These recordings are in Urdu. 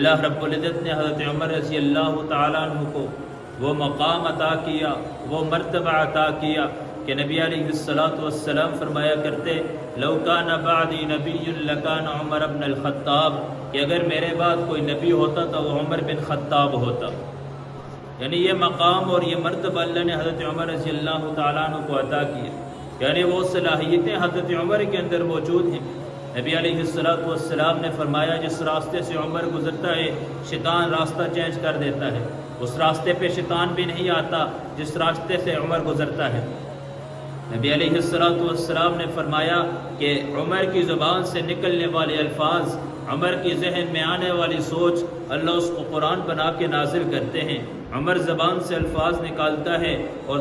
اللہ رب العزت نے حضرت عمر رضی اللہ تعالیٰ عنہ کو وہ مقام عطا کیا، وہ مرتبہ عطا کیا کہ نبی علیہ السلام فرمایا کرتے لو کان بعدی نبی لکان عمر بن الخطاب، کہ اگر میرے بعد کوئی نبی ہوتا تو وہ عمر بن خطاب ہوتا۔ یعنی یہ مقام اور یہ مرتبہ اللہ نے حضرت عمر رضی اللہ تعالیٰ عنہ کو عطا کیا، یعنی وہ صلاحیتیں حضرت عمر کے اندر موجود ہیں۔ نبی علیہ السلام نے فرمایا جس راستے سے عمر گزرتا ہے شیطان راستہ چینج کر دیتا ہے، اس راستے پہ شیطان بھی نہیں آتا جس راستے سے عمر گزرتا ہے۔ نبی علیہ السلام نے فرمایا کہ عمر کی زبان سے نکلنے والے الفاظ، عمر کی ذہن میں آنے والی سوچ، اللہ اس کو قرآن بنا کے نازل کرتے ہیں۔ عمر زبان سے الفاظ نکالتا ہے اور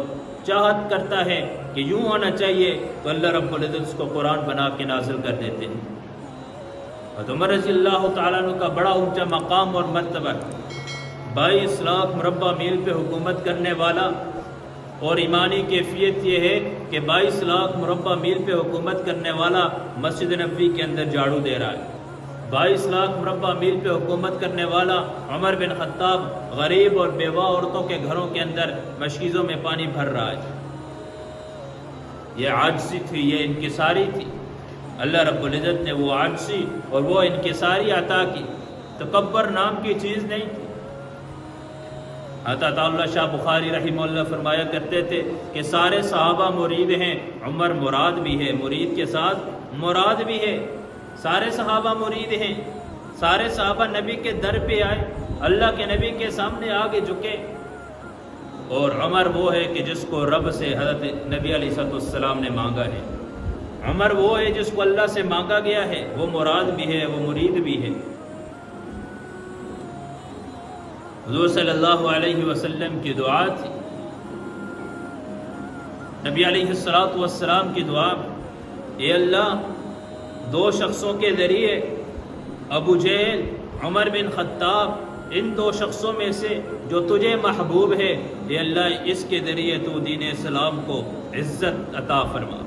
چاہت کرتا ہے کہ یوں ہونا چاہیے تو اللہ رب العزت اس کو قرآن بنا کے نازل کر دیتے ہیں۔ اور عمر رضی اللہ تعالیٰ عنہ کا بڑا اونچا مقام اور مرتبہ، 22 لاکھ مربع میل پہ حکومت کرنے والا، اور ایمانی کیفیت یہ ہے کہ 22 لاکھ مربع میل پہ حکومت کرنے والا مسجد نبوی کے اندر جھاڑو دے رہا ہے۔ 22 لاکھ مربع میل پہ حکومت کرنے والا عمر بن خطاب غریب اور بیوہ عورتوں کے گھروں کے اندر مشکیزوں میں پانی بھر رہا ہے۔ یہ عاجزی تھی، یہ انکساری تھی۔ اللہ رب العزت نے وہ عاجزی اور وہ انکساری عطا کی، تکبر نام کی چیز نہیں تھی۔ عطا اللہ شاہ بخاری رحمہ اللہ فرمایا کرتے تھے کہ سارے صحابہ مرید ہیں، عمر مراد بھی ہے، مرید کے ساتھ مراد بھی ہے۔ سارے صحابہ مرید ہیں، سارے صحابہ نبی کے در پہ آئے، اللہ کے نبی کے سامنے آگے جھکے، اور عمر وہ ہے کہ جس کو رب سے حضرت نبی علیہ السلام نے مانگا ہے۔ عمر وہ ہے جس کو اللہ سے مانگا گیا ہے، وہ مراد بھی ہے، وہ مرید بھی ہے۔ حضور صلی اللہ علیہ وسلم کی دعا تھی، نبی علیہ السلام کی دعا، اے اللہ 2 شخصوں کے ذریعے ابو جہل، عمر بن خطاب، ان 2 شخصوں میں سے جو تجھے محبوب ہے، اے اللہ اس کے ذریعے تو دین اسلام کو عزت عطا فرما۔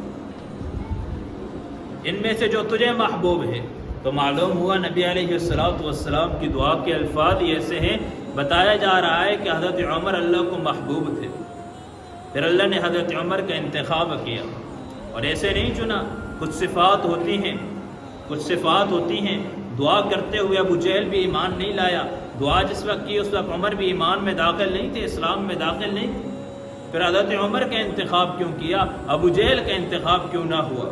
ان میں سے جو تجھے محبوب ہے، تو معلوم ہوا نبی علیہ السلام کی دعا کے الفاظ ایسے ہیں، بتایا جا رہا ہے کہ حضرت عمر اللہ کو محبوب تھے، پھر اللہ نے حضرت عمر کا انتخاب کیا، اور ایسے نہیں چنا۔ کچھ صفات ہوتی ہیں، کچھ صفات ہوتی ہیں۔ دعا کرتے ہوئے ابو جہل بھی ایمان نہیں لایا، دعا جس وقت کی اس وقت عمر بھی ایمان میں داخل نہیں تھے، اسلام میں داخل نہیں تھے، پھر حضرت عمر کا انتخاب کیوں کیا، ابو جہل کا انتخاب کیوں نہ ہوا؟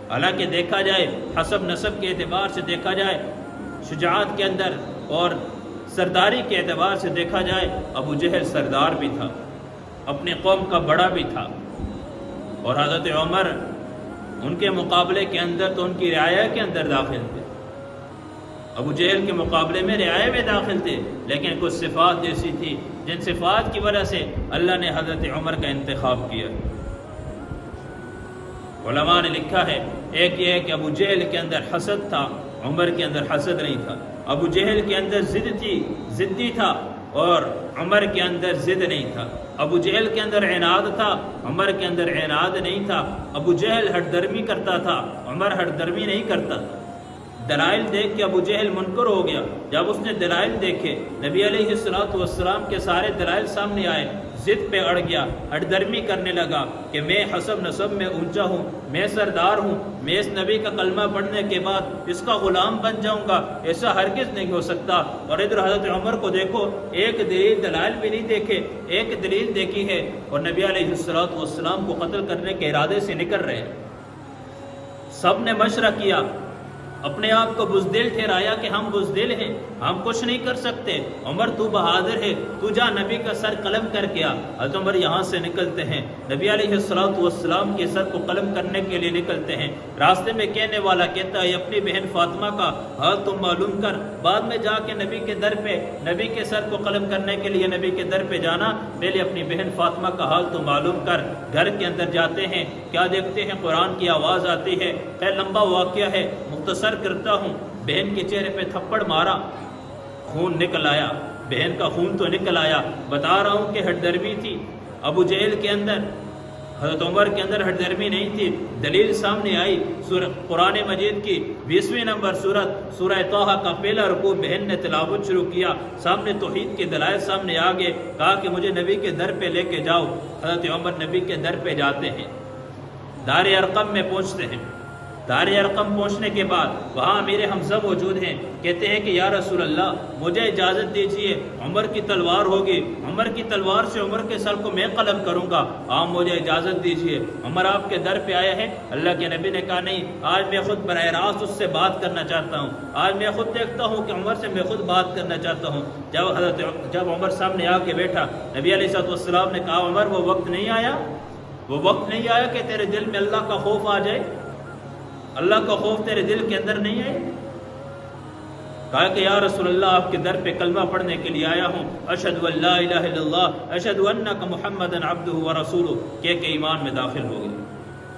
حالانکہ دیکھا جائے حسب نسب کے اعتبار سے دیکھا جائے، شجاعت کے اندر اور سرداری کے اعتبار سے دیکھا جائے، ابو جہل سردار بھی تھا، اپنی قوم کا بڑا بھی تھا، اور حضرت عمر ان کے مقابلے کے اندر تو ان کی رعایا کے اندر داخل تھے، ابو جہل کے مقابلے میں رعایا میں داخل تھے، لیکن کچھ صفات ایسی تھی جن صفات کی وجہ سے اللہ نے حضرت عمر کا انتخاب کیا۔ علماء نے لکھا ہے، ایک یہ ہے کہ ابو جہل کے اندر حسد تھا، عمر کے اندر حسد نہیں تھا۔ ابو جہل کے اندر ضد تھی، ضدی تھا، اور عمر کے اندر ضد نہیں تھا۔ ابو جہل کے اندر عناد تھا، عمر کے اندر عناد نہیں تھا۔ ابو جہل ہٹ درمی کرتا تھا، عمر ہٹ درمی نہیں کرتا تھا۔ دلائل دیکھ کے ابو جہل منکر ہو گیا۔ جب اس نے دلائل دیکھے، نبی علیہ السلام کے سارے دلائل سامنے آئے، ضد پہ اڑ گیا، ہٹ درمی کرنے لگا کہ میں حسب نسب میں اونچا ہوں، میں سردار ہوں، میں اس نبی کا کلمہ پڑھنے کے بعد اس کا غلام بن جاؤں گا، ایسا ہرگز نہیں ہو سکتا۔ اور ادھر حضرت عمر کو دیکھو، ایک دلائل بھی نہیں دیکھے، ایک دلیل دیکھی ہے، اور نبی علیہ السلام کو قتل کرنے کے ارادے سے نکل رہے ہیں۔ سب نے مشورہ کیا، اپنے آپ کو بزدل ٹھہرایا کہ ہم بزدل ہیں، ہم کچھ نہیں کر سکتے، عمر تو بہادر ہے، تو جا نبی کا سر قلم کر کے آ۔ حضرت عمر یہاں سے نکلتے ہیں، نبی علیہ السلام کے سر کو قلم کرنے کے لیے نکلتے ہیں۔ راستے میں کہنے والا کہتا ہے اپنی بہن فاطمہ کا حال تم معلوم کر، بعد میں جا کے نبی کے در پہ، نبی کے سر کو قلم کرنے کے لیے نبی کے در پہ جانا، پہلے اپنی بہن فاطمہ کا حال تو معلوم کر۔ گھر کے اندر جاتے ہیں، کیا دیکھتے ہیں؟ قرآن کی آواز آتی ہے۔ خیر لمبا واقعہ ہے، مختصر کرتا ہوں۔ بہن کے چہرے پہ تھپڑ مارا، خون نکل آیا، بہن کا خون تو نکل آیا۔ بتا رہا ہوں کہ ہٹ درمی تھی ابو جہل کے اندر، حضرت عمر کے اندر ہٹ درمی نہیں تھی، دلیل سامنے آئی۔ قرآن مجید کی 20ویں نمبر سورت سورہ طٰہٰ کا پہلا رکوع بہن نے تلاوت شروع کیا، سامنے توحید کے دلائل سامنے آگے، کہا کہ مجھے نبی کے در پہ لے کے جاؤ۔ حضرت عمر نبی کے در پہ جاتے ہیں، دار ارقم میں پہنچتے ہیں۔ دار ارقم پہنچنے کے بعد وہاں امیر حمزہ موجود ہیں، کہتے ہیں کہ یا رسول اللہ مجھے اجازت دیجیے، عمر کی تلوار ہوگی، عمر کی تلوار سے عمر کے سر کو میں قلم کروں گا، آپ مجھے اجازت دیجیے۔ عمر آپ کے در پہ آئے ہیں، اللہ کے نبی نے کہا نہیں، آج میں خود براہ راست اس سے بات کرنا چاہتا ہوں، آج میں خود دیکھتا ہوں کہ عمر سے میں خود بات کرنا چاہتا ہوں۔ جب عمر سامنے آ کے بیٹھا، نبی علیہ السلام نے کہا عمر وہ وقت نہیں آیا، وہ وقت نہیں آیا کہ تیرے دل میں اللہ کا خوف آ جائے، اللہ کا خوف تیرے دل کے اندر نہیں ہے؟ کہا کہ یا رسول اللہ آپ کے در پہ کلمہ پڑھنے کے لیے آیا ہوں، اشہد ان لا الہ الا اللہ اشہد انک محمدا عبدہ ورسولہ، کہ ایمان میں داخل ہو گیا،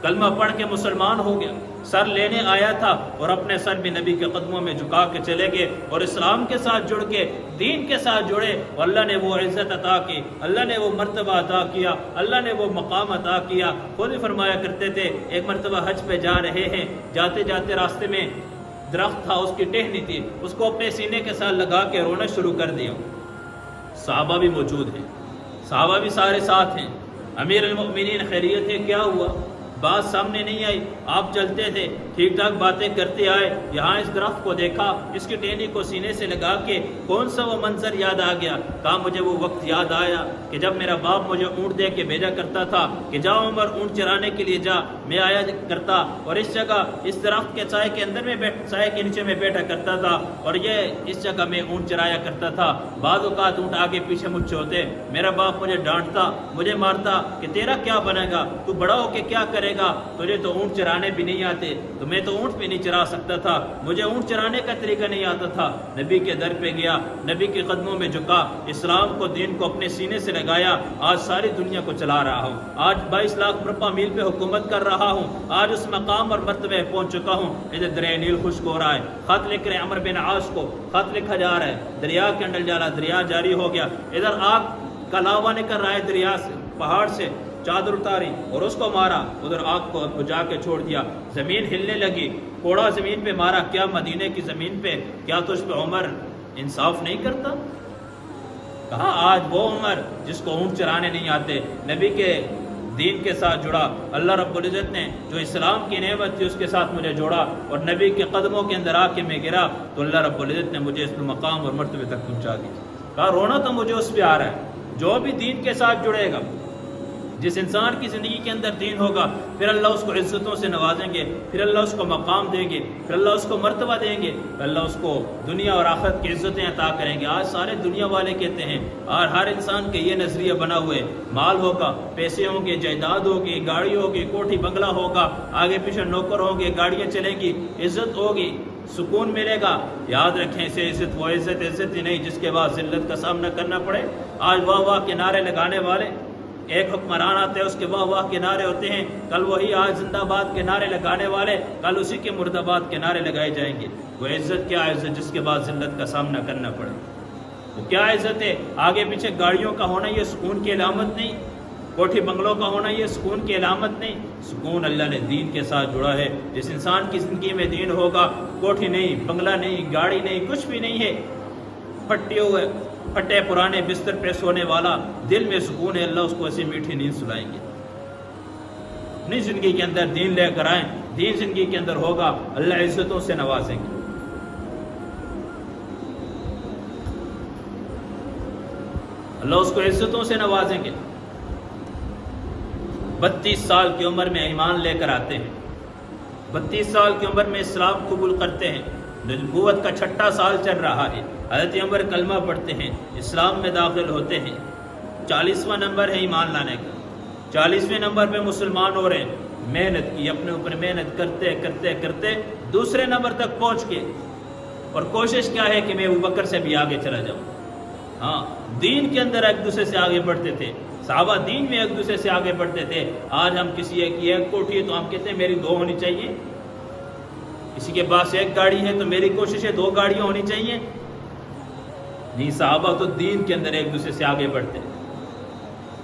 کلمہ پڑھ کے مسلمان ہو گیا۔ سر لینے آیا تھا اور اپنے سر بھی نبی کے قدموں میں جھکا کے چلے گئے اور اسلام کے ساتھ جڑ کے دین کے ساتھ جڑے، اور اللہ نے وہ عزت عطا کی، اللہ نے وہ مرتبہ عطا کیا، اللہ نے وہ مقام عطا کیا۔ خود ہی فرمایا کرتے تھے، ایک مرتبہ حج پہ جا رہے ہیں، جاتے جاتے راستے میں درخت تھا، اس کی ٹہنی تھی، اس کو اپنے سینے کے ساتھ لگا کے رونا شروع کر دیا۔ صحابہ بھی موجود ہیں، صحابہ بھی سارے ساتھ ہیں۔ امیر المؤمنین خیریت ہے، کیا ہوا؟ بات سامنے نہیں آئی، آپ چلتے تھے، ٹھیک ٹھاک باتیں کرتے آئے، یہاں اس درخت کو دیکھا، اس کی ٹہنی کو سینے سے لگا کے کون سا وہ منظر یاد آ گیا؟ کہا مجھے وہ وقت یاد آیا کہ جب میرا باپ مجھے اونٹ دے کے بھیجا کرتا تھا کہ جاؤ عمر اونٹ چرانے کے لیے جا، میں آیا کرتا اور اس جگہ اس درخت کے سائے کے اندر میں سائے کے نیچے میں بیٹھا کرتا تھا اور یہ اس جگہ میں اونٹ چرایا کرتا تھا۔ بعض اوقات اونٹ آگے پیچھے مجھ سے ہوتے، میرا باپ مجھے ڈانٹتا، مجھے مارتا کہ تیرا کیا بنے گا، تو بڑا ہو کے کیا کرے گا، تجھے تو اونٹ چرانے بھی نہیں آتے، تو میں تو اونٹ بھی نہیں چرا سکتا تھا، مجھے اونٹ چرانے کا طریقہ نہیں آتا تھا۔ نبی کے در پہ گیا، نبی کے قدموں میں جھکا، اسلام کو دین کو اپنے سینے سے لگایا، آج ساری دنیا کو چلا رہا ہوں، آج 22 لاکھ مربع میل پہ حکومت کر رہا ہوں، آج اس مقام اور مرتبے پہنچ چکا ہوں۔ ادھر دریا نیل خشک ہو رہا ہے، خط لکھ رہے عمر بن عاص کو، خط لکھا جا رہا ہے، دریا کے اندر جا رہا، دریا جاری ہو گیا، ادھر آگ کا لاوا نکل رہا ہے دریا سے، پہاڑ سے چادر اتاری اور اس کو مارا، ادھر آگ کو بجھا کے چھوڑ دیا، زمین ہلنے لگی، کوڑا زمین پہ مارا، کیا مدینے کی زمین پہ کیا تجھ پہ عمر انصاف نہیں کرتا؟ کہا آج وہ عمر جس کو اونٹ چرانے نہیں آتے، نبی کے دین کے ساتھ جڑا، اللہ رب العزت نے جو اسلام کی نعمت تھی اس کے ساتھ مجھے جوڑا اور نبی کے قدموں کے اندر آ کے میں گرا تو اللہ رب العزت نے مجھے اس مقام اور مرتبے تک پہنچا دیا۔ کہا رونا تو مجھے اس پہ آ رہا ہے، جو بھی دین کے ساتھ جڑے گا، جس انسان کی زندگی کے اندر دین ہوگا، پھر اللہ اس کو عزتوں سے نوازیں گے، پھر اللہ اس کو مقام دیں گے، پھر اللہ اس کو مرتبہ دیں گے، پھر اللہ اس کو دنیا اور آخرت کی عزتیں عطا کریں گے۔ آج سارے دنیا والے کہتے ہیں اور ہر انسان کے یہ نظریہ بنا ہوئے، مال ہوگا، پیسے ہوں گے، جائیداد ہوگی، گاڑی ہوگی، کوٹھی بنگلہ ہوگا، آگے پیچھے نوکر ہوں گے، گاڑیاں چلیں گی، عزت ہوگی، سکون ملے گا۔ یاد رکھیں اسے عزت وہ عزت ہی نہیں جس کے بعد ذلت کا سامنا کرنا پڑے۔ آج واہ واہ کے نعرے لگانے والے، ایک حکمران آتے ہیں اس کے واہ واہ کے نعرے ہوتے ہیں، کل وہی آج زندہ باد کے نعرے لگانے والے کل اسی کے مرد آباد کے نعرے لگائے جائیں گے۔ وہ عزت کیا عزت جس کے بعد ذلت کا سامنا کرنا پڑے؟ وہ کیا عزت ہے؟ آگے پیچھے گاڑیوں کا ہونا یہ سکون کی علامت نہیں، کوٹھی بنگلوں کا ہونا یہ سکون کی علامت نہیں۔ سکون اللہ نے دین کے ساتھ جڑا ہے۔ جس انسان کی زندگی میں دین ہوگا، کوٹھی نہیں، بنگلہ نہیں، گاڑی نہیں، کچھ بھی نہیں ہے، پھٹے پرانے بستر پہ سونے والا، دل میں سکون ہے، اللہ اس کو ایسی میٹھی نیند سلائیں گے۔ اپنی زندگی کے اندر دین لے کر آئیں، دین زندگی کے اندر ہوگا، اللہ عزتوں سے نوازیں گے۔ اللہ اس کو عزتوں سے نوازیں گے۔ 32 سال کی عمر میں ایمان لے کر آتے ہیں، 32 سال کی عمر میں اسلام قبول کرتے ہیں، نبوت کا 6واں سال چل رہا ہے، حضرت عمر کلمہ پڑھتے ہیں، اسلام میں داخل ہوتے ہیں، 40واں نمبر ہے ایمان لانے کا، 40ویں نمبر پہ مسلمان ہو رہے ہیں، محنت کی، اپنے اوپر محنت کرتے کرتے کرتے دوسرے نمبر تک پہنچ کے، اور کوشش کیا ہے کہ میں ابوبکر سے بھی آگے چلا جاؤں۔ ہاں، دین کے اندر ایک دوسرے سے آگے بڑھتے تھے، صحابہ دین میں ایک دوسرے سے آگے بڑھتے تھے۔ آج ہم کسی ایک کوٹھی ہے تو ہم کہتے ہیں میری 2 ہونی چاہیے، کسی کے پاس 1 گاڑی ہے تو میری کوشش ہے 2 گاڑیاں ہونی چاہیے۔ نہیں، صحابہ تو دین کے اندر ایک دوسرے سے آگے بڑھتے۔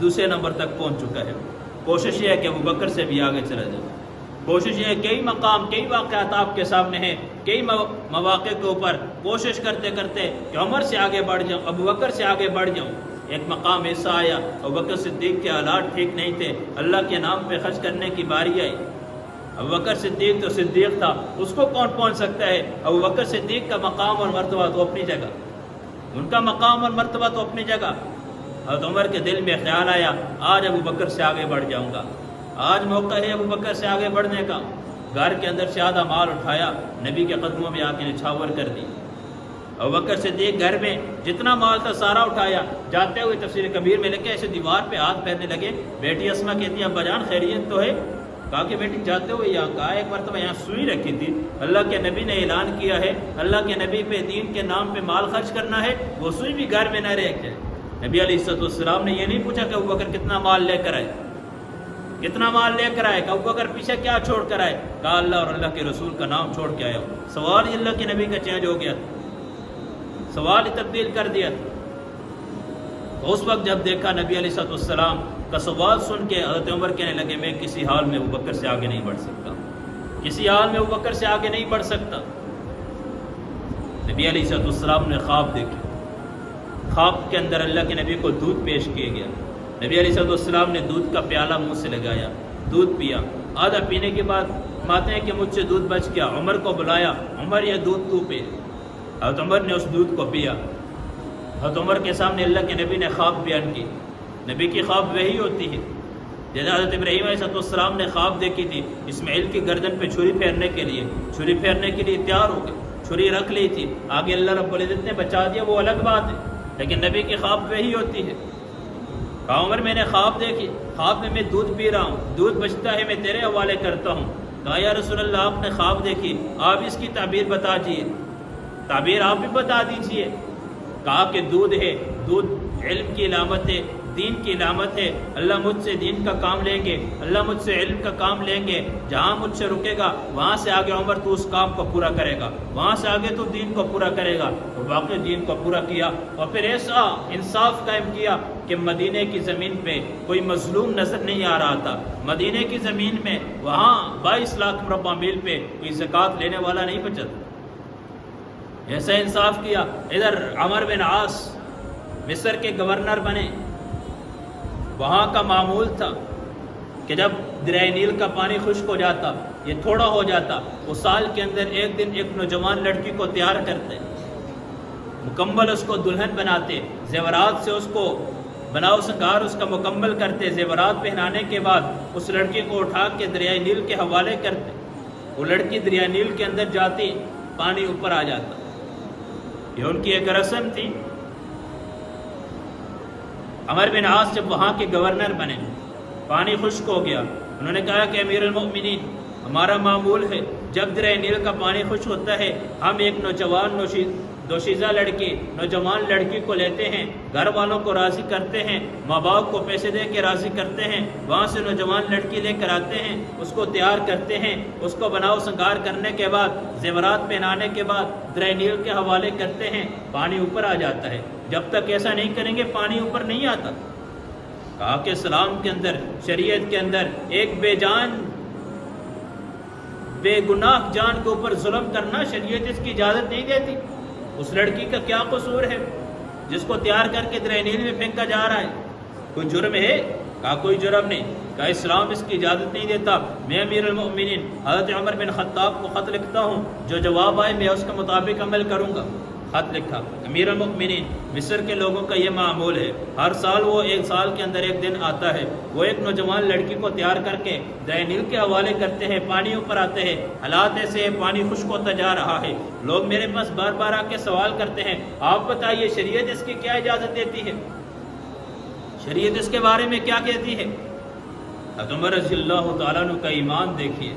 دوسرے نمبر تک پہنچ چکا ہے۔ کوشش یہ ہے کہ ابو بکر سے بھی آگے چلا جائے۔ کوشش یہ ہے، کئی مقام، کئی واقعات آپ کے سامنے ہیں، کئی مواقع کے اوپر کوشش کرتے کرتے کہ عمر سے آگے بڑھ جاؤں، ابو بکر سے آگے بڑھ جاؤں۔ ایک مقام ایسا آیا، ابو بکر صدیق کے حالات ٹھیک نہیں تھے، اللہ کے نام پہ خرچ کرنے کی باری آئی۔ ابو بکر صدیق تو صدیق تھا، اس کو کون پہنچ سکتا ہے؟ ابو بکر صدیق کا مقام اور مرتبہ تو اپنی جگہ، ان کا مقام اور مرتبہ تو اپنی جگہ۔ حضرت عمر کے دل میں خیال آیا، آج ابو بکر سے آگے بڑھ جاؤں گا، آج موقع ہے ابو بکر سے آگے بڑھنے کا۔ گھر کے اندر سے آدھا مال اٹھایا، نبی کے قدموں میں آ کے نچھاور کر دی۔ ابو بکر صدیق گھر میں جتنا مال تھا سارا اٹھایا، جاتے ہوئے تفسیر کبیر میں لکھے ایسے دیوار پہ ہاتھ پھیرنے لگے۔ بیٹی اسما کہتی ہے، ابا جان خیریت تو ہے؟ کہا کہ بیٹی جاتے ہوئے یہاں کہا، ایک مرتبہ یہاں سوئی رکھی تھی، اللہ کے نبی نے اعلان کیا ہے اللہ کے نبی پہ دین کے نام پہ مال خرچ کرنا ہے، وہ سوئی بھی گھر میں نہ رہ جائے۔ نبی علیہ السلام نے یہ نہیں پوچھا کہ ابو بکر کتنا مال لے کر آئے، کتنا مال لے کر آئے، کہ ابو بکر پیچھے کیا چھوڑ کر آئے؟ کہا اللہ اور اللہ کے رسول کا نام چھوڑ کے آیا ہوں۔ سوال ہی اللہ کے نبی کا چینج ہو گیا تھا، سوال ہی تبدیل کر دیا تھا۔ تو اس وقت جب دیکھا نبی علیہ السلام کا سوال سن کے حضرت عمر کہنے لگے، میں کسی حال میں ابو بکر سے آگے نہیں بڑھ سکتا، کسی حال میں ابو بکر سے آگے نہیں بڑھ سکتا۔ نبی علیہ السلام نے خواب دیکھے، خواب کے اندر اللہ کے نبی کو دودھ پیش کیا گیا۔ نبی علیہ السلام نے دودھ کا پیالہ منہ سے لگایا، دودھ پیا، آدھا پینے کے بعد ماتے ہیں کہ مجھ سے دودھ بچ گیا، عمر کو بلایا، عمر یہ دودھ تو پی۔ حضرت عمر نے اس دودھ کو پیا۔ حضرت عمر کے سامنے اللہ کے نبی نے خواب بیان کی۔ نبی کی خواب وہی ہوتی ہے جیسے حضرت ابراہیم علیہ السلام نے خواب دیکھی تھی، اسماعیل کی گردن پہ چھری پھیرنے کے لیے، چھری پھیرنے کے لیے تیار ہو گئے، چھری رکھ لی تھی، آگے اللہ رب العزت نے بچا دیا، وہ الگ بات ہے، لیکن نبی کی خواب وہی ہوتی ہے۔ کہا عمر میں نے خواب دیکھی، خواب میں دودھ پی رہا ہوں، دودھ بچتا ہے، میں تیرے حوالے کرتا ہوں۔ کہا یا رسول اللہ آپ نے خواب دیکھی، آپ اس کی تعبیر بتا دیجیے، تعبیر آپ بھی بتا دیجیے۔ کہا کہ دودھ ہے، دودھ علم کی علامت ہے، دین کی علامت ہے، اللہ مجھ سے دین کا کام لیں گے، اللہ مجھ سے علم کا کام لیں گے، جہاں مجھ سے رکے گا وہاں سے آگے عمر تو اس کام کو پورا کرے گا، وہاں سے آگے تو دین کو پورا کرے گا۔ اور واقعی دین کو پورا کیا، اور پھر ایسا انصاف قائم کیا کہ مدینے کی زمین پہ کوئی مظلوم نظر نہیں آ رہا تھا۔ مدینے کی زمین میں وہاں 22 لاکھ مربع میل پہ کوئی زکوٰۃ لینے والا نہیں بچا تھا۔ ایسا انصاف کیا۔ ادھر عمر بن عاص مصر کے گورنر بنے، وہاں کا معمول تھا کہ جب دریائے نیل کا پانی خشک ہو جاتا، یہ تھوڑا ہو جاتا، وہ سال کے اندر ایک دن ایک نوجوان لڑکی کو تیار کرتے، مکمل اس کو دلہن بناتے، زیورات سے اس کو بناؤ سنگار اس کا مکمل کرتے، زیورات پہنانے کے بعد اس لڑکی کو اٹھا کے دریائے نیل کے حوالے کرتے، وہ لڑکی دریائے نیل کے اندر جاتی، پانی اوپر آ جاتا۔ یہ ان کی ایک رسم تھی۔ عمر بن عاص جب وہاں کے گورنر بنے، پانی خشک ہو گیا، انہوں نے کہا کہ امیر المؤمنین ہمارا معمول ہے جب دریائے نیل کا پانی خشک ہوتا ہے ہم ایک نوجوان دوشیزہ لڑکی، نوجوان لڑکی کو لیتے ہیں، گھر والوں کو راضی کرتے ہیں، ماں باپ کو پیسے دے کے راضی کرتے ہیں، وہاں سے نوجوان لڑکی لے کر آتے ہیں، اس کو تیار کرتے ہیں، اس کو بناؤ سنگار کرنے کے بعد، زیورات پہنانے کے بعد دریائے نیل کے حوالے کرتے ہیں، پانی اوپر آ جاتا ہے۔ جب تک ایسا نہیں کریں گے پانی اوپر نہیں آتا۔ کہا کہ اسلام کے اندر، شریعت کے اندر ایک بے جان، بے گناہ جان کے اوپر ظلم کرنا شریعت اس کی اجازت نہیں دیتی۔ اس لڑکی کا کیا قصور ہے جس کو تیار کر کے دریائے نیل میں پھینکا جا رہا ہے؟ کوئی جرم ہے؟ کہا کوئی جرم نہیں۔ کہا اسلام اس کی اجازت نہیں دیتا۔ میں امیر المؤمنین حضرت عمر بن خطاب کو خط لکھتا ہوں، جو جواب آئے میں اس کے مطابق عمل کروں گا۔ خط لکھا، امیر المؤمنین مصر کے لوگوں کا یہ معمول ہے، ہر سال وہ ایک سال کے اندر ایک دن آتا ہے، وہ ایک نوجوان لڑکی کو تیار کر کے دریائے نیل کے حوالے کرتے ہیں، پانی اوپر آتے ہیں، حالات ایسے پانی خشک ہوتا جا رہا ہے، لوگ میرے پاس بار بار آ کے سوال کرتے ہیں آپ بتائیے شریعت اس کی کیا اجازت دیتی ہے، شریعت اس کے بارے میں کیا کہتی ہے؟ حضرت عمر رضی اللہ تعالیٰ عنہ کا ایمان دیکھیے،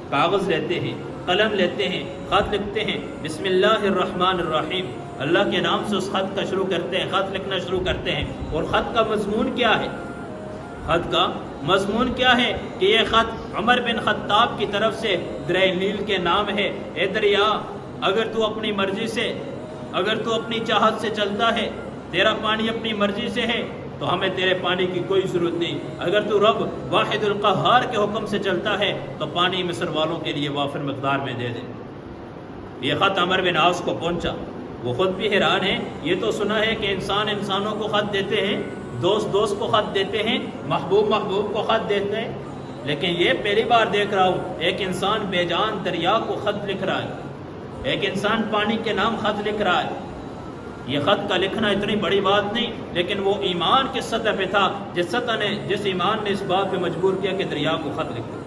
کاغذ لیتے ہیں، قلم لیتے ہیں، خط لکھتے ہیں، بسم اللہ الرحمن الرحیم، اللہ کے نام سے اس خط کا شروع کرتے ہیں، خط لکھنا شروع کرتے ہیں۔ اور خط کا مضمون کیا ہے؟ خط کا مضمون کیا ہے کہ یہ خط عمر بن خطاب کی طرف سے دریائے نیل کے نام ہے، اے دریا اگر تو اپنی مرضی سے، اگر تو اپنی چاہت سے چلتا ہے تیرا پانی اپنی مرضی سے ہے تو ہمیں تیرے پانی کی کوئی ضرورت نہیں، اگر تو رب واحد القہار کے حکم سے چلتا ہے تو پانی مصر والوں کے لیے وافر مقدار میں دے دے۔ یہ خط عمر بن عاص کو پہنچا، وہ خود بھی حیران ہیں، یہ تو سنا ہے کہ انسان انسانوں کو خط دیتے ہیں، دوست دوست کو خط دیتے ہیں، محبوب محبوب کو خط دیتے ہیں، لیکن یہ پہلی بار دیکھ رہا ہوں ایک انسان بے جان دریا کو خط لکھ رہا ہے، ایک انسان پانی کے نام خط لکھ رہا ہے۔ یہ خط کا لکھنا اتنی بڑی بات نہیں، لیکن وہ ایمان کس سطح پہ تھا جس ایمان نے اس بات پہ مجبور کیا کہ دریا کو خط لکھو۔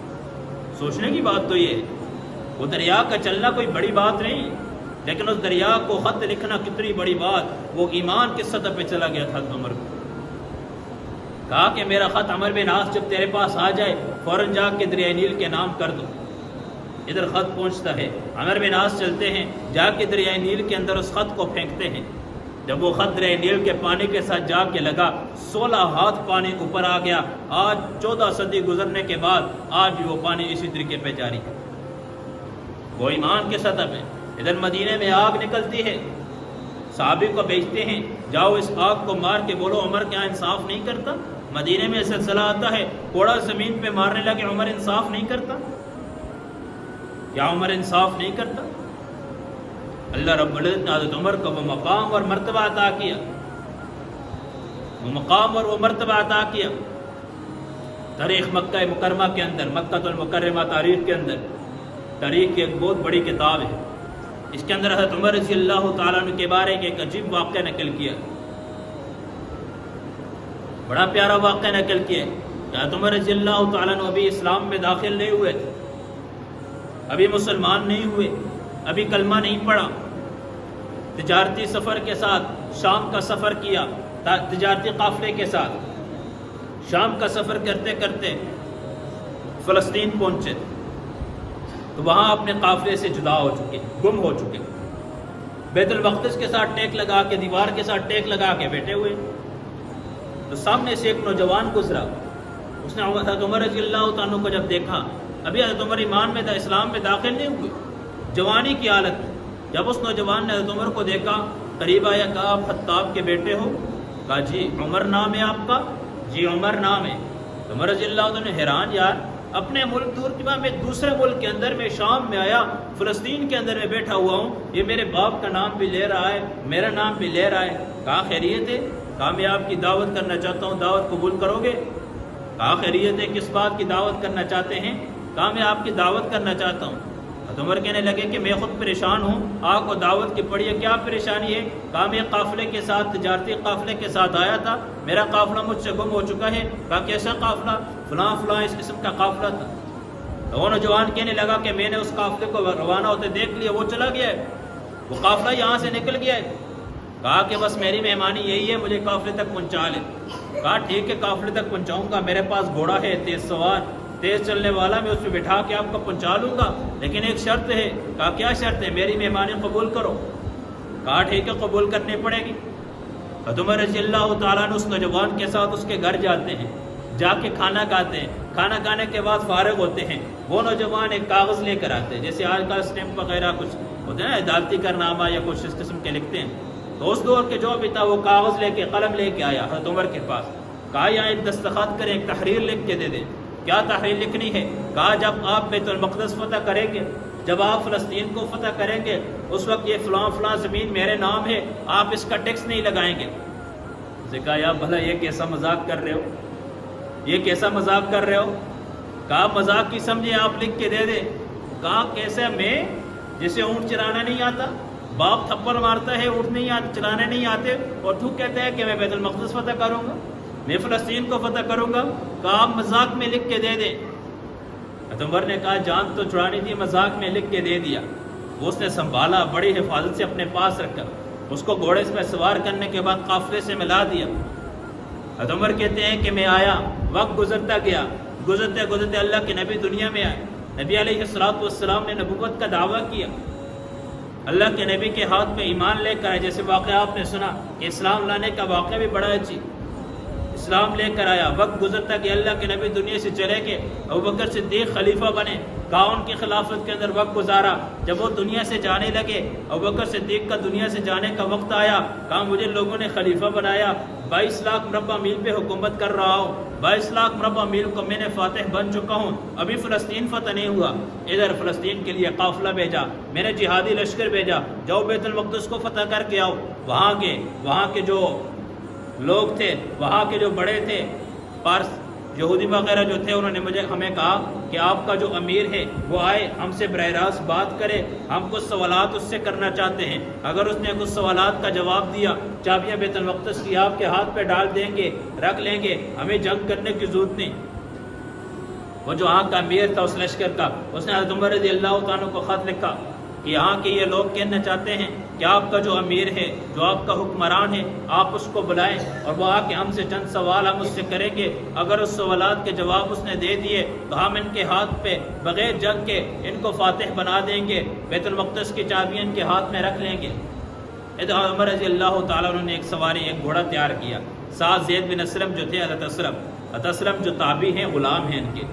سوچنے کی بات تو یہ ہے، وہ دریا کا چلنا کوئی بڑی بات نہیں، لیکن اس دریا کو خط لکھنا کتنی بڑی بات، وہ ایمان کس سطح پہ چلا گیا تھا عمر کو۔ کہا کہ میرا خط عمر بن عاص جب تیرے پاس آ جائے فوراً جا کے دریائے نیل کے نام کر دو۔ ادھر خط پہنچتا ہے، عمر بن عاص چلتے ہیں، جا کے دریائے نیل کے اندر اس خط کو پھینکتے ہیں۔ جب وہ خط دریائے نیل کے پانی کے ساتھ جا کے لگا 16 ہاتھ پانی اوپر آ گیا۔ آج 14 صدی گزرنے کے بعد آج بھی وہ پانی اسی طریقے پہ جاری ہے، وہ ایمان کے سطح پہ۔ ادھر مدینے میں آگ نکلتی ہے، صحابی کو بھیجتے ہیں، جاؤ اس آگ کو مار کے بولو عمر کیا انصاف نہیں کرتا۔ مدینے میں سلسلہ آتا ہے، کوڑا زمین پہ مارنے لگے عمر انصاف نہیں کرتا، کیا عمر انصاف نہیں کرتا؟ اللہ رب العزت نے حضرت عمر کو وہ مقام اور مرتبہ عطا کیا، وہ مقام اور وہ مرتبہ عطا کیا۔ تاریخ مکہ مکرمہ کے اندر، مکہ المکرمہ تاریخ کے اندر، تاریخ کی ایک بہت بڑی کتاب ہے، اس کے اندر حضرت عمر رضی اللہ تعالیٰ عنہ کے بارے ایک عجیب واقعہ نقل کیا، بڑا پیارا واقعہ نقل کیا۔ حضرت عمر رضی اللہ تعالیٰ عنہ ابھی اسلام میں داخل نہیں ہوئے تھے، ابھی مسلمان نہیں ہوئے، ابھی کلمہ نہیں پڑھا، تجارتی سفر کے ساتھ شام کا سفر کیا، تجارتی قافلے کے ساتھ شام کا سفر کرتے کرتے فلسطین پہنچے تو وہاں اپنے قافلے سے جدا ہو چکے، گم ہو چکے، بیت المقدس کے ساتھ ٹیک لگا کے، دیوار کے ساتھ ٹیک لگا کے بیٹھے ہوئے۔ تو سامنے سے ایک نوجوان گزرا، اس نے حضرت عمر رضی اللہ عنہ کو جب دیکھا، ابھی حضرت عمر ایمان میں اسلام میں داخل نہیں ہوئے، جوانی کی حالت میں، جب اس نوجوان نے حضرت عمر کو دیکھا، قریب آیا، کہا آپ خطاب کے بیٹے ہو؟ کہا جی عمر نام ہے آپ کا؟ جی عمر نام ہے۔ عمر رضی اللہ عنہ نے حیران، یار اپنے ملک دور کی بات، میں دوسرے ملک کے اندر، میں شام میں آیا، فلسطین کے اندر میں بیٹھا ہوا ہوں، یہ میرے باپ کا نام بھی لے رہا ہے، میرا نام بھی لے رہا ہے۔ کہا خیریت ہے؟ کہا میں آپ کی دعوت کرنا چاہتا ہوں، دعوت قبول کرو گے؟ کہا خیریت ہے، کس بات کی دعوت کرنا چاہتے ہیں؟ کہا میں آپ کی دعوت کرنا چاہتا ہوں۔ عمر کہنے لگے کہ میں خود پریشان ہوں، آپ کو دعوت کی پڑی ہے، کیا پریشانی ہے؟ کہا میں قافلے کے ساتھ، تجارتی قافلے کے ساتھ آیا تھا، میرا قافلہ مجھ سے گم ہو چکا ہے۔ کہا کیسا قافلہ؟ فلاں فلاں اس قسم کا قافلہ تھا۔ تو وہ نوجوان کہنے لگا کہ میں نے اس قافلے کو روانہ ہوتے دیکھ لیا، وہ چلا گیا ہے، وہ قافلہ یہاں سے نکل گیا ہے۔ کہا کہ بس میری مہمانی یہی ہے، مجھے قافلے تک پہنچا لے۔ کہا ٹھیک ہے، قافلے تک پہنچاؤں گا، میرے پاس گھوڑا ہے تیز سوار، تیز چلنے والا، میں اس پہ بٹھا کے آپ کو پہنچا لوں گا، لیکن ایک شرط ہے۔ کہا کیا شرط ہے؟ میری مہمانی قبول کرو۔ کہا ٹھیک ہے، قبول کرنی پڑے گی۔ عمر رضی اللہ تعالیٰ عنہ اس نوجوان کے ساتھ اس کے گھر جاتے ہیں، جا کے کھانا کھاتے ہیں، کھانا کھانے کے بعد فارغ ہوتے ہیں۔ وہ نوجوان ایک کاغذ لے کر آتے ہیں، جیسے آج کل اسٹیمپ وغیرہ کچھ ہوتے ہیں نا، عدالتی کارنامہ یا کچھ اس قسم کے لکھتے ہیں، تو اس دور کے جو بھی تھا وہ کاغذ لے کے، قلم لے کے آیا حضرت عمر کے پاس۔ کہا یہاں ایک دستخط کریں، ایک تحریر لکھ کے دے دیں۔ کیا تحریر لکھنی ہے؟ کہا جب آپ بیت المقدس فتح کریں گے، جب آپ فلسطین کو فتح کریں گے، اس وقت یہ فلاں فلاں زمین میرے نام ہے، آپ اس کا ٹیکس نہیں لگائیں گے۔ اس نے کہا یا بھلا یہ کیسا مذاق کر رہے ہو، یہ کیسا مذاق کر رہے ہو؟ کہا مذاق کی سمجھے، آپ لکھ کے دے دیں۔ کہا کیسے؟ میں جسے اونٹ چلانا نہیں آتا، باپ تھپڑ مارتا ہے، اونٹ نہیں آتے، چلانے نہیں آتے، اور تو کہتا ہے کہ میں بیت المقدس فتح کروں گا، میں فلسطین کو فتح کروں گا۔ کہا آپ مذاق میں لکھ کے دے دیں۔ عمر نے کہا جان تو چھڑانی تھی، مذاق میں لکھ کے دے دیا۔ وہ اس نے سنبھالا، بڑی حفاظت سے اپنے پاس رکھا، اس کو گھوڑے پہ سوار کرنے کے بعد قافلے سے ملا دیا۔ عمر کہتے ہیں کہ میں آیا، وقت گزرتا گیا، گزرتے گزرتے اللہ کے نبی دنیا میں آئے، نبی علیہ السلام نے نبوت کا دعویٰ کیا، اللہ کے نبی کے ہاتھ پہ ایمان لے کر آئے۔ جیسے واقعہ آپ نے سنا کہ اسلام لانے کا واقعہ بھی بڑا عجیب، اسلام لے کر آیا. وقت گزرتا کہ اللہ کے نبی دنیا سے چلے گئے. ابوبکر صدیق خلیفہ بنے. کہا ان کی خلافت کے اندر وقت گزارا. جب وہ دنیا سے جانے لگے, ابوبکر صدیق کا دنیا سے جانے کا وقت آیا. کہا مجھے لوگوں نے خلیفہ بنایا, 22 لاکھ مربع میل پہ حکومت کر رہا ہوں, 22 لاکھ مربع میل کو میں نے فاتح بن چکا ہوں. ابھی فلسطین فتح نہیں ہوا. ادھر فلسطین کے لیے قافلہ بھیجا, میں نے جہادی لشکر بھیجا, جاؤ بیت المقدس کو فتح کر کے آؤ. وہاں کے جو لوگ تھے, وہاں کے جو بڑے تھے, پارس یہودی وغیرہ جو تھے, انہوں نے ہمیں کہا کہ آپ کا جو امیر ہے وہ آئے, ہم سے براہ راست بات کرے, ہم کچھ سوالات اس سے کرنا چاہتے ہیں. اگر اس نے کچھ سوالات کا جواب دیا, چابیاں بیت المقدس کی آپ کے ہاتھ پہ ڈال دیں گے, رکھ لیں گے, ہمیں جنگ کرنے کی ضرورت نہیں. وہ جو وہاں کا امیر تھا اس لشکر کا, اس نے حضرت عمر رضی اللہ تعالیٰ کو خط لکھا کہ یہاں کے یہ لوگ کہنا چاہتے ہیں کہ آپ کا جو امیر ہے, جو آپ کا حکمران ہے, آپ اس کو بلائیں اور وہ آ کے ہم سے چند سوال ہم اس سے کریں گے. اگر اس سوالات کے جواب اس نے دے دیے تو ہم ان کے ہاتھ پہ بغیر جنگ کے ان کو فاتح بنا دیں گے, بیت المقدس کی چابیاں ان کے ہاتھ میں رکھ لیں گے. عمر رضی اللہ تعالیٰ نے ایک سواری, ایک گھوڑا تیار کیا. ساتھ زید بن اسلم جو تھے, حضرت اسلم جو تابعی ہیں, غلام ہیں ان کے,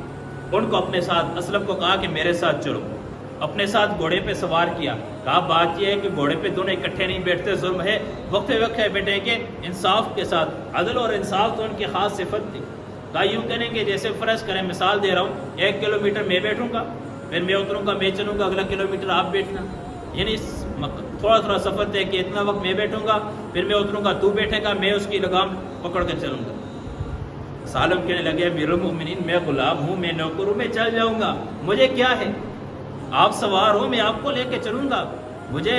ان کو اپنے ساتھ, اسلم کو کہا کہ میرے ساتھ چلو. اپنے ساتھ گھوڑے پہ سوار کیا. کہا بات یہ ہے کہ گھوڑے پہ دونوں اکٹھے نہیں بیٹھتے, ظلم ہے, وقت وقت ہے بیٹھیں گے انصاف کے ساتھ. عدل اور انصاف تو ان کی خاص صفت تھی. کہا یوں کریں گے جیسے فرض کریں, مثال دے رہا ہوں, 1 کلومیٹر میں بیٹھوں گا, پھر میں اتروں گا, میں چلوں گا, اگلا کلومیٹر آپ بیٹھنا. یعنی تھوڑا سفر طے کہ اتنا وقت میں بیٹھوں گا, پھر میں اتروں گا, تو بیٹھے گا, میں اس کی لگام پکڑ کے چلوں گا. سالم کہنے لگے امیر المؤمنین میں غلام ہوں, میں نوکر ہوں, میں چل جاؤں گا, مجھے کیا ہے, آپ سوار ہو, میں آپ کو لے کے چلوں گا, مجھے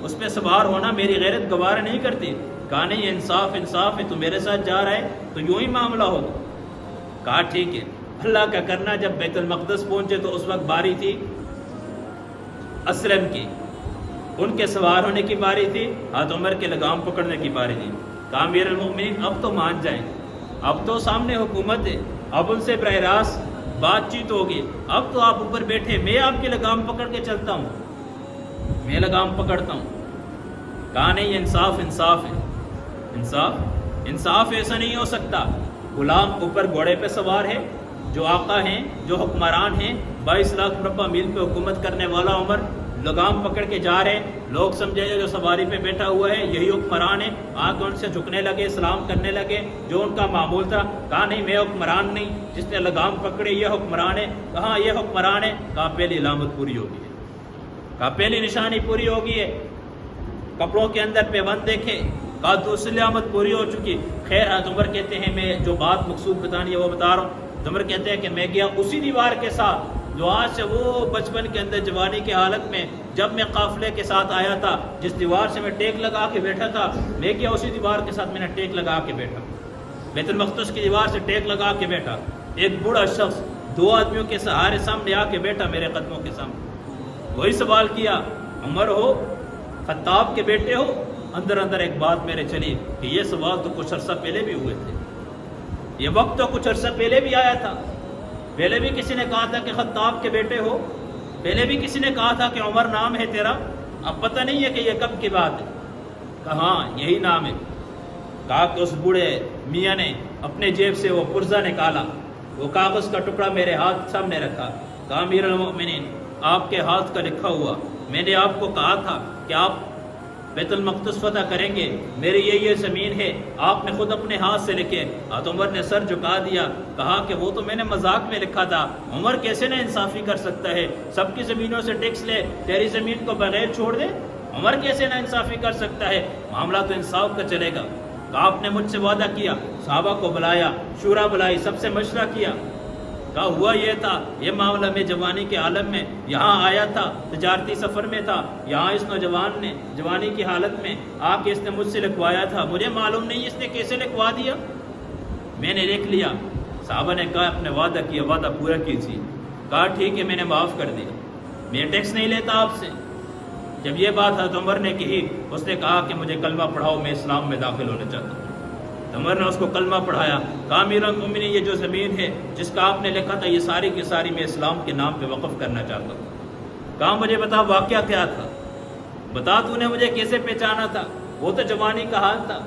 اس پہ سوار ہونا میری غیرت گوارا نہیں کرتی. کہا نہیں, انصاف ہے, تو میرے ساتھ جا رہا ہے تو یوں ہی معاملہ ہوگا. کہا ٹھیک ہے. اللہ کا کرنا, جب بیت المقدس پہنچے تو اس وقت باری تھی اسلم کی, ان کے سوار ہونے کی باری تھی, حضرت عمر کے لگام پکڑنے کی باری تھی. کہا امیر المؤمنین اب تو مان جائیں, اب تو سامنے حکومت ہے, اب ان سے براہ راست بات چیت ہوگی, اب تو آپ اوپر بیٹھے, میں آپ کی لگام پکڑ کے چلتا ہوں, میں لگام پکڑتا ہوں. کہا نہیں, انصاف ہے, انصاف ایسا نہیں ہو سکتا. غلام اوپر گھوڑے پہ سوار ہے, جو آقا ہیں, جو حکمران ہیں, 22 لاکھ مربع میل پہ حکومت کرنے والا عمر لگام پکڑ کے جا رہے ہیں. لوگ سمجھے جو سواری پہ بیٹھا ہوا ہے یہی حکمران ہے, آ کے ان سے جھکنے لگے, سلام کرنے لگے, جو ان کا معمول تھا. کہا نہیں, میں حکمران نہیں, جس نے لگام پکڑی یہ حکمران ہے. کہاں یہ حکمران ہے؟ کہا پہلی علامت پوری ہوگی ہے, کہا پہلی نشانی پوری ہوگی ہے, کپڑوں کے اندر پیوند دیکھے. کہا دوسری علامت پوری ہو چکی. خیر حضرت عمر کہتے ہیں, میں جو بات مقصود بتانی ہے وہ بتا رہا ہوں. عمر کہتے ہیں کہ میں گیا اسی دیوار کے ساتھ جو آج سے وہ بچپن کے اندر جوانی کی حالت میں جب میں قافلے کے ساتھ آیا تھا, جس دیوار سے میں ٹیک لگا کے بیٹھا تھا, میں گیا اسی دیوار کے ساتھ, میں نے ٹیک لگا کے بیٹھا, بیت المقدس کی دیوار سے ٹیک لگا کے بیٹھا. ایک بوڑھا شخص 2 آدمیوں کے سہارے سامنے آ کے بیٹھا میرے قدموں کے سامنے. وہی سوال کیا, عمر ہو, خطاب کے بیٹے ہو؟ اندر ایک بات میرے چلی کہ یہ سوال تو کچھ عرصہ پہلے بھی ہوئے تھے, یہ وقت تو کچھ عرصہ پہلے بھی آیا تھا. پہلے بھی کسی نے کہا تھا کہ خطاب کے بیٹے ہو, پہلے بھی کسی نے کہا تھا کہ عمر نام ہے تیرا, اب پتہ نہیں ہے کہ یہ کب کی بات ہے. کہا یہی نام ہے. کہا کہ اس بوڑھے میاں نے اپنے جیب سے وہ پرزہ نکالا, وہ کاغذ کا ٹکڑا میرے ہاتھ سامنے رکھا. کہا امیر المؤمنین, آپ کے ہاتھ کا لکھا ہوا, میں نے آپ کو کہا تھا کہ آپ بیت المقدس فتح کریں گے, میری یہ زمین ہے, آپ نے خود اپنے ہاتھ سے لکھے. حضرت عمر نے سر جھکا دیا, کہا کہ وہ تو میں نے مذاق میں لکھا تھا, عمر کیسے نہ انصافی کر سکتا ہے, سب کی زمینوں سے ٹیکس لے, تیری زمین کو بغیر چھوڑ دے, عمر کیسے نہ انصافی کر سکتا ہے, معاملہ تو انصاف کا چلے گا. کہا آپ نے مجھ سے وعدہ کیا, صحابہ کو بلایا, شورا بلائی, سب سے مشورہ کیا. کہا ہوا یہ تھا, یہ معاملہ میں جوانی کے عالم میں یہاں آیا تھا, تجارتی سفر میں تھا, یہاں اس نوجوان نے جوانی کی حالت میں آ کے اس نے مجھ سے لکھوایا تھا, مجھے معلوم نہیں اس نے کیسے لکھوا دیا, میں نے لکھ لیا. صحابہ نے کہا اپنے وعدہ کیا, وعدہ پورا کیجیے. کہا ٹھیک ہے, میں نے معاف کر دیا, میں ٹیکس نہیں لیتا آپ سے. جب یہ بات حضرت عمر نے کہی, اس نے کہا کہ مجھے کلمہ پڑھاؤ, میں اسلام میں داخل ہونا چاہتا ہوں. عمر نے اس کو کلمہ پڑھایا. کہا امیر المؤمنین, یہ جو زمین ہے جس کا آپ نے لکھا تھا, یہ ساری کی ساری میں اسلام کے نام پہ وقف کرنا چاہتا ہوں. کہا مجھے بتا واقعہ کیا تھا, بتا تو نے مجھے کیسے پہچانا تھا, وہ تو جوانی کا حال تھا.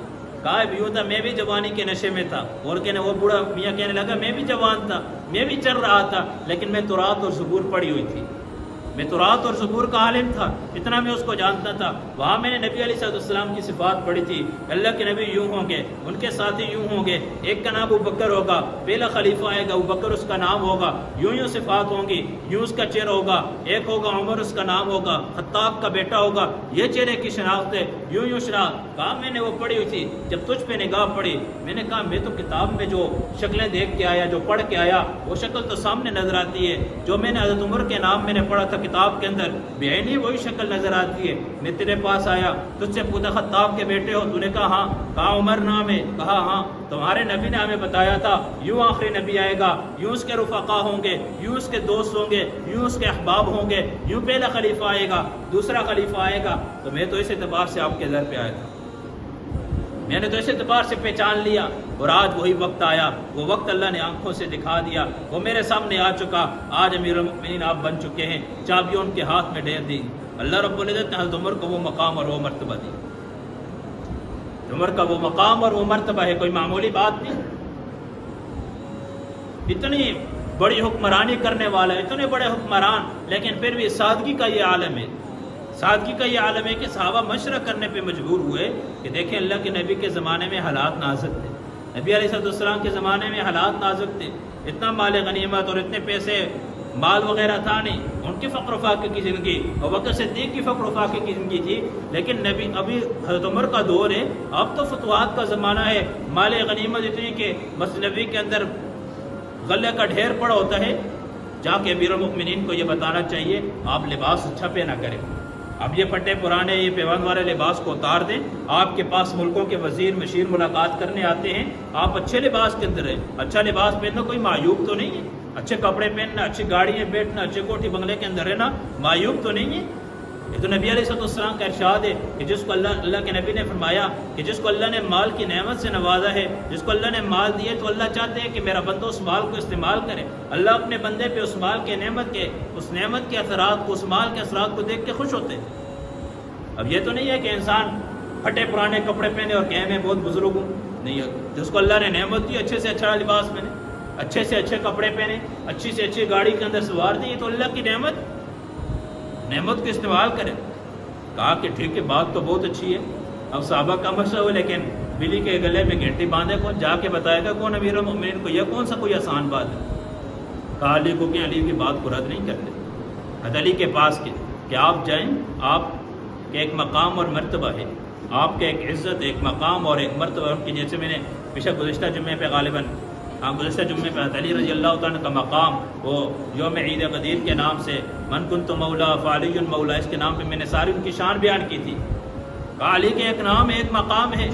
کہا یوں تھا میں بھی جوانی کے نشے میں تھا، اور کہنے وہ بوڑھا میاں کہنے لگا میں بھی جوان تھا، میں بھی چل رہا تھا، لیکن میں تو رات اور زبور پڑی ہوئی تھی، میں تو رات اور زبور کا عالم تھا، اتنا میں اس کو جانتا تھا۔ وہاں میں نے نبی علیہ السلام کی صفات پڑھی تھی، اللہ کے نبی یوں ہوں گے، ان کے ساتھی یوں ہوں گے، ایک کا نام ابو بکر ہوگا، پہلا خلیفہ آئے گا ابو بکر اس کا نام ہوگا، یوں یوں صفات ہوں گی، یوں اس کا چہرہ ہوگا، ایک ہوگا عمر اس کا نام ہوگا، خطاب کا بیٹا ہوگا، یہ چہرے کی شناخت ہے، یوں یوں شناخت۔ کہا میں نے وہ پڑھی ہوئی تھی، جب تجھ پہ نگاہ پڑی میں نے کہا میں تو کتاب میں جو شکلیں دیکھ کے آیا، جو پڑھ کے آیا، وہ شکل تو سامنے نظر آتی ہے، جو میں نے حضرت عمر کے نام میں نے پڑھا تھا کتاب کے اندر بعینی وہی شکل نظر آتی ہے۔ میں تیرے پاس آیا، تجھ سے پوچھا خطاب کے بیٹے ہو؟ تو نے کہا ہاں۔ کہا عمر نام ہے؟ کہا ہاں۔ تمہارے نبی نے ہمیں بتایا تھا یوں آخری نبی آئے گا، یوں اس کے رفقا ہوں گے، یوں اس کے دوست ہوں گے، یوں اس کے احباب ہوں گے، یوں پہلا خلیفہ آئے گا، دوسرا خلیفہ آئے گا۔ تو میں تو اس اعتبار سے آپ کے در پہ آیا تھا، میں نے تو اس اعتبار سے پہچان لیا، اور آج وہی وقت آیا، وہ وقت اللہ نے آنکھوں سے دکھا دیا، وہ میرے سامنے آ چکا۔ آج امیر المؤمنین آپ بن چکے ہیں، چابیوں ان کے ہاتھ میں ڈیر دی۔ اللہ رب العزت نے حضرت عمر کو وہ مقام اور وہ مرتبہ دی۔ عمر کا وہ مقام اور وہ مرتبہ ہے، کوئی معمولی بات نہیں۔ اتنی بڑی حکمرانی کرنے والا، اتنے بڑے حکمران، لیکن پھر بھی سادگی کا یہ عالم ہے، سادگی کا یہ عالم ہے کہ صحابہ مشورہ کرنے پہ مجبور ہوئے کہ دیکھیں اللہ کے نبی کے زمانے میں حالات نازک تھے، نبی علیہ السلام کے زمانے میں حالات نازک تھے، اتنا مال غنیمت اور اتنے پیسے مال وغیرہ تھا نہیں، ان کی فقر و فاقے کی زندگی، اور بکر صدیق کی فقر و فاقے کی زندگی تھی، لیکن نبی ابھی حضرت عمر کا دور ہے، اب تو فتوحات کا زمانہ ہے، مال غنیمت اتنی کہ مسجد نبی کے اندر غلے کا ڈھیر پڑا ہوتا ہے۔ جا کے امیر المؤمنین کو یہ بتانا چاہیے آپ لباس اچھا پہنا کریں، اب یہ پھٹے پرانے یہ پیوند والے لباس کو اتار دیں، آپ کے پاس ملکوں کے وزیر مشیر ملاقات کرنے آتے ہیں، آپ اچھے لباس کے اندر ہیں، اچھا لباس پہننا کوئی معیوب تو نہیں ہے، اچھے کپڑے پہننا، اچھی گاڑی میں بیٹھنا، اچھے کوٹھی بنگلے کے اندر رہنا معیوب تو نہیں ہے۔ یہ تو نبی علیہ السلام کا ارشاد ہے کہ جس کو اللہ کے نبی نے فرمایا کہ جس کو اللہ نے مال کی نعمت سے نوازا ہے، جس کو اللہ نے مال دیے، تو اللہ چاہتے ہیں کہ میرا بندہ اس مال کو استعمال کرے، اللہ اپنے بندے پہ اس مال کے اس نعمت کے اثرات کو، اس مال کے اثرات کو دیکھ کے خوش ہوتے ہیں۔ اب یہ تو نہیں ہے کہ انسان پھٹے پرانے کپڑے پہنے اور کہے میں بہت بزرگ ہوں، نہیں ہے، جس کو اللہ نے نعمت دی اچھے سے اچھا لباس پہنے، اچھے سے اچھے کپڑے پہنے، اچھی سے اچھی گاڑی کے اندر سوار دی، تو اللہ کی نعمت کو استعمال کرے۔ کہا کہ ٹھیک ہے بات تو بہت اچھی ہے، اب صحابہ کا مشورہ ہو، لیکن بلی کے گلے میں گھنٹی باندھے کون؟ جا کے بتائے گا کون امیر المؤمنین کو؟ یہ کون سا کوئی آسان بات ہے؟ کہا علی کو کہ علی کی بات کو رد نہیں کرتے، حضرت علی کے پاس کے کہ آپ جائیں، آپ کے ایک مقام اور مرتبہ ہے، آپ کے ایک عزت، ایک مقام اور ایک مرتبہ ان کی، جیسے میں نے پیچھے گزشتہ جمعے پہ غالباً گزشتہ جمعے پہ علی رضی اللہ تعالیٰ کا مقام وہ یوم عید قدیر کے نام سے من کنت مولا فعلی مولا، اس کے نام پہ میں نے ساری ان کی شان بیان کی تھی۔ کہا علی کے ایک نام ہے، ایک مقام ہے،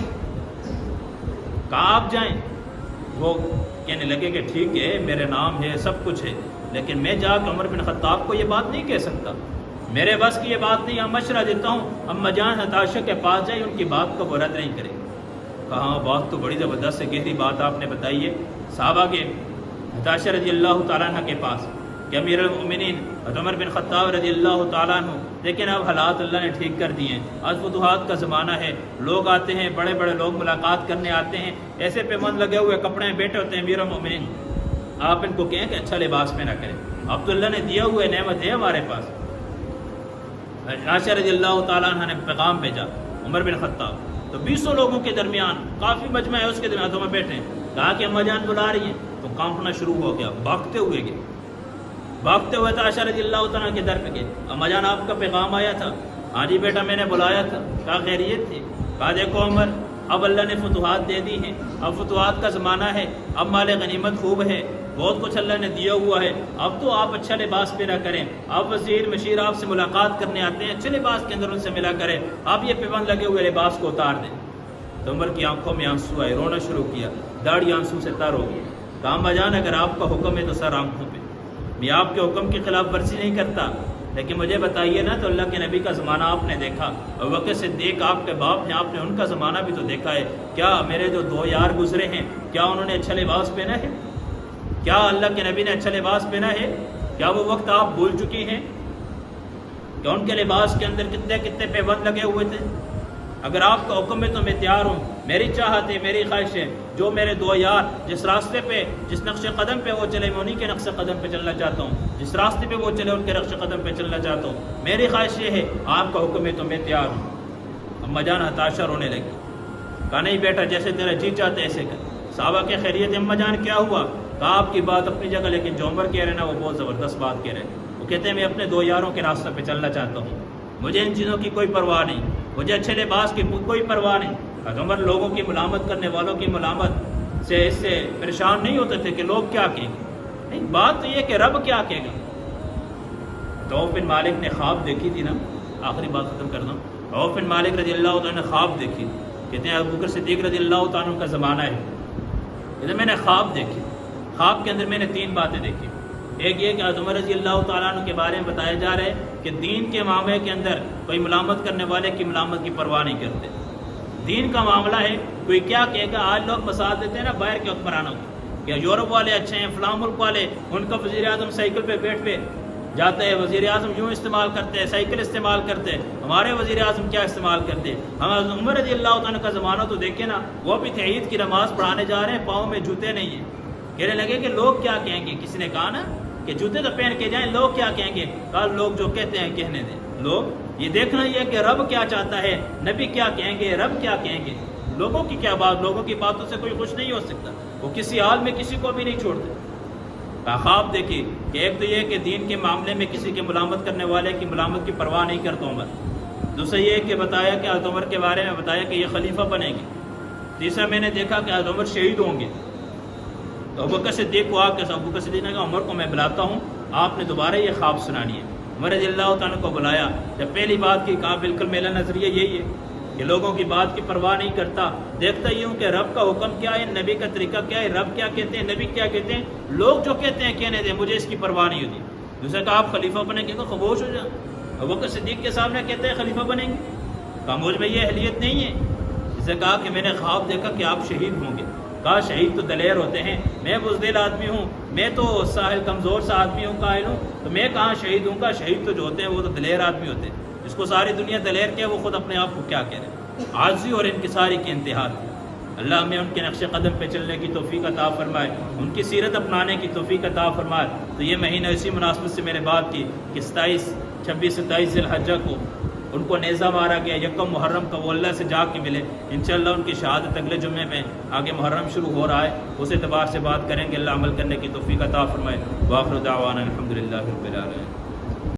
کہا آپ جائیں۔ وہ کہنے لگے کہ ٹھیک ہے میرے نام ہے، سب کچھ ہے، لیکن میں جا کے عمر بن خطاب کو یہ بات نہیں کہہ سکتا، میرے بس کی یہ بات نہیں، ہم مشورہ دیتا ہوں اما جان ہتاشہ کے پاس جائیں، ان کی بات کو وہ رد نہیں کرے۔ کہا بات تو بڑی زبردست ہے، گہری بات آپ نے بتائی ہے۔ صحابہ کے ہتاشہ رضی اللہ تعالیٰ عنہ کے پاس کہ امیر المؤمنین عمر بن خطاب رضی اللہ تعالیٰ عنہ، لیکن اب حالات اللہ نے ٹھیک کر دیے ہیں، آج فتوحات کا زمانہ ہے، لوگ آتے ہیں، بڑے بڑے لوگ ملاقات کرنے آتے ہیں، ایسے پیمند لگے ہوئے کپڑے میں بیٹھے ہوتے ہیں۔ امیر المؤمنین آپ ان کو کہیں کہ اچھا لباس پہنا کریں، اب تو اللہ نے دیا ہوا نعمت ہے ہمارے پاس۔ عائشہ رضی اللہ تعالیٰ عنہ نے پیغام بھیجا عمر بن خطاب، تو 200 لوگوں کے درمیان کافی مجمع ہے، اس کے درمیان تو میں بیٹھے ہیں، کہا کہ اما جان بلا رہی ہیں، تو کانپنا شروع ہو گیا، بھاگتے ہوئے گئے، بھاگتے ہوئے تو عائشہ رضی اللہ تعالیٰ کے در پہ گئے، اما جان آپ کا پیغام آیا تھا؟ ہاں جی بیٹا میں نے بلایا تھا۔ کہا خیریت تھی؟ کہا دیکھو عمر اب اللہ نے فتوحات دے دی ہیں، اب فتوحات کا زمانہ ہے، اب مال غنیمت خوب ہے، بہت کچھ اللہ نے دیا ہوا ہے، اب تو آپ اچھا لباس پہنا کریں، آپ وزیر مشیر آپ سے ملاقات کرنے آتے ہیں، اچھے لباس کے اندر ان سے ملا کریں، آپ یہ پیبند لگے ہوئے لباس کو اتار دیں۔ تو عمر کی آنکھوں میں آنسو آئے، رونا شروع کیا، داڑھی آنسو سے تر ہو گئی۔ کہا اما جان اگر آپ کا حکم ہے تو سر آنکھوں پہ، میں آپ کے حکم کی خلاف ورزی نہیں کرتا، لیکن مجھے بتائیے نا، تو اللہ کے نبی کا زمانہ آپ نے دیکھا، اور بکر صدیق آپ کے باپ ہیں، آپ نے ان کا زمانہ بھی تو دیکھا ہے، کیا میرے جو 2 یار گزرے ہیں کیا انہوں نے اچھا لباس پہنا ہے؟ کیا اللہ کے نبی نے اچھا لباس پہنا ہے؟ کیا وہ وقت آپ بھول چکی ہیں کہ ان کے لباس کے اندر کتنے کتنے پیبند لگے ہوئے تھے؟ اگر آپ کا حکم ہے تو میں تیار ہوں میری چاہت ہے، میری خواہش ہے، جو میرے دو یار جس راستے پہ، جس نقش قدم پہ وہ چلے، میں انہیں کے نقش قدم پہ چلنا چاہتا ہوں، جس راستے پہ وہ چلے ان کے نقش قدم پہ چلنا چاہتا ہوں۔ میری خواہش یہ ہے، آپ کا حکم ہے تو میں تیار ہوں۔ اماں جان ہتاشا رونے لگی، کہا نہیں بیٹا، جیسے تیرا جی چاہتے ایسے کر۔ صحابہ کے خیریت اماں جان کیا ہوا؟ کہا آپ کی بات اپنی جگہ، لیکن جو عمر کہہ رہے نا وہ بہت زبردست بات کہہ رہے ہیں۔ وہ کہتے ہیں میں اپنے دو یاروں کے راستہ پہ چلنا چاہتا ہوں، مجھے ان چیزوں کی کوئی پرواہ نہیں، مجھے اچھے لباس کی کوئی پرواہ نہیں۔ عمر لوگوں کی ملامت کرنے والوں کی ملامت سے اس سے پریشان نہیں ہوتے تھے کہ لوگ کیا کہیں گے، نہیں، بات تو یہ کہ رب کیا کہے گا۔ تو عوف بن مالک نے خواب دیکھی تھی نا، آخری بات ختم کر دوں۔ عوف بن مالک رضی اللہ تعالیٰ نے خواب دیکھی، کہتے ہیں ابو بکر صدیق رضی اللہ تعالیٰ کا زمانہ ہے، کہتے میں نے خواب دیکھی، خواب کے اندر میں نے تین باتیں دیکھی۔ ایک یہ کہ عمر رضی اللہ تعالیٰ عنہ کے بارے میں بتایا جا رہا ہے کہ دین کے معاملے کے اندر کوئی ملامت کرنے والے کی ملامت کی پرواہ نہیں کرتے۔ دین کا معاملہ ہے، کوئی کیا کہے گا، آج لوگ مثال دیتے ہیں نا باہر کے حکمرانوں کو کہ یورپ والے اچھے ہیں، فلاں ملک والے، ان کا وزیر اعظم سائیکل پہ بیٹھ پہ جاتا ہے، وزیر اعظم یوں استعمال کرتے ہیں، سائیکل استعمال کرتے ہیں، ہمارے وزیر اعظم کیا استعمال کرتے ہیں۔ ہم عمر رضی اللہ تعالیٰ کا زمانہ تو دیکھیں نا، وہ بھی تھے عید کی نماز پڑھانے جا رہے ہیں، پاؤں میں جوتے نہیں ہیں، کہنے لگے کہ لوگ کیا کہیں گے۔ کسی نے کہا نا کہ جوتے تو پہن کے جائیں، لوگ کیا کہیں گے؟ کہا لوگ جو کہتے ہیں کہنے دیں، لوگ یہ دیکھنا یہ کہ رب کیا چاہتا ہے، نبی کیا کہیں گے، رب کیا کہیں گے، لوگوں کی کیا بات، لوگوں کی باتوں سے کوئی خوش نہیں ہو سکتا، وہ کسی حال میں کسی کو بھی نہیں چھوڑتے۔ خواب دیکھی کہ ایک تو یہ کہ دین کے معاملے میں کسی کے ملامت کرنے والے کی ملامت کی پرواہ نہیں کرتا عمر، دوسرا یہ کہ بتایا کہ حضرت عمر کے بارے میں بتایا کہ یہ خلیفہ بنے گے، تیسرا میں نے دیکھا کہ حضرت عمر شہید ہوں گے۔ تو ابوبکر صدیق کو آ کے ابوبکر صدیق نے کہا عمر کو میں بلاتا ہوں، آپ نے دوبارہ یہ خواب سنانی ہے۔ عمر رضی اللہ تعالیٰ کو بلایا، جب پہلی بات کی کہا بالکل میرا نظریہ یہی ہے کہ لوگوں کی بات کی پرواہ نہیں کرتا، دیکھتا یہ ہوں کہ رب کا حکم کیا ہے، نبی کا طریقہ کیا ہے، رب کیا کہتے ہیں، نبی کیا کہتے ہیں، لوگ جو کہتے ہیں کہنے دیں، مجھے اس کی پرواہ نہیں ہوتی۔ دوسرا کہا آپ خلیفہ بنیں گے تو خاموش ہو جائیں، ابوبکر صدیق کے سامنے کہتے ہیں خلیفہ بنیں گے، خاموش میں یہ اہلیت نہیں ہے۔ جسے کہا کہ میں نے خواب دیکھا کہ آپ شہید ہوں گے، کہا شہید تو دلیر ہوتے ہیں، میں بزدل آدمی ہوں، میں تو ساحل کمزور سا آدمی ہوں، قائل ہوں، تو میں کہاں شہید ہوں گا، شہید تو جو ہوتے ہیں وہ تو دلیر آدمی ہوتے ہیں، جس کو ساری دنیا دلیر کہے وہ خود اپنے آپ کو کیا کہہ رہے ہیں، عاجزی اور انکساری کی انتہا تھی۔ اللہ ہمیں ان کے نقش قدم پہ چلنے کی توفیق عطا فرمائے، ان کی سیرت اپنانے کی توفیق عطا فرمائے۔ تو یہ مہینہ اسی مناسبت سے میں نے بات کی کہ 27، 26، 27 ذی الحجہ کو ان کو نیزہ مارا گیا، یکم محرم کا وہ اللہ سے جا کے ملے، انشاءاللہ ان کی شہادت اگلے جمعے میں، آگے محرم شروع ہو رہا ہے، اس اعتبار سے بات کریں گے، اللہ عمل کرنے کی توفیق عطا فرمائے۔ وآخر دعوانا الحمدللہ رب العالمین۔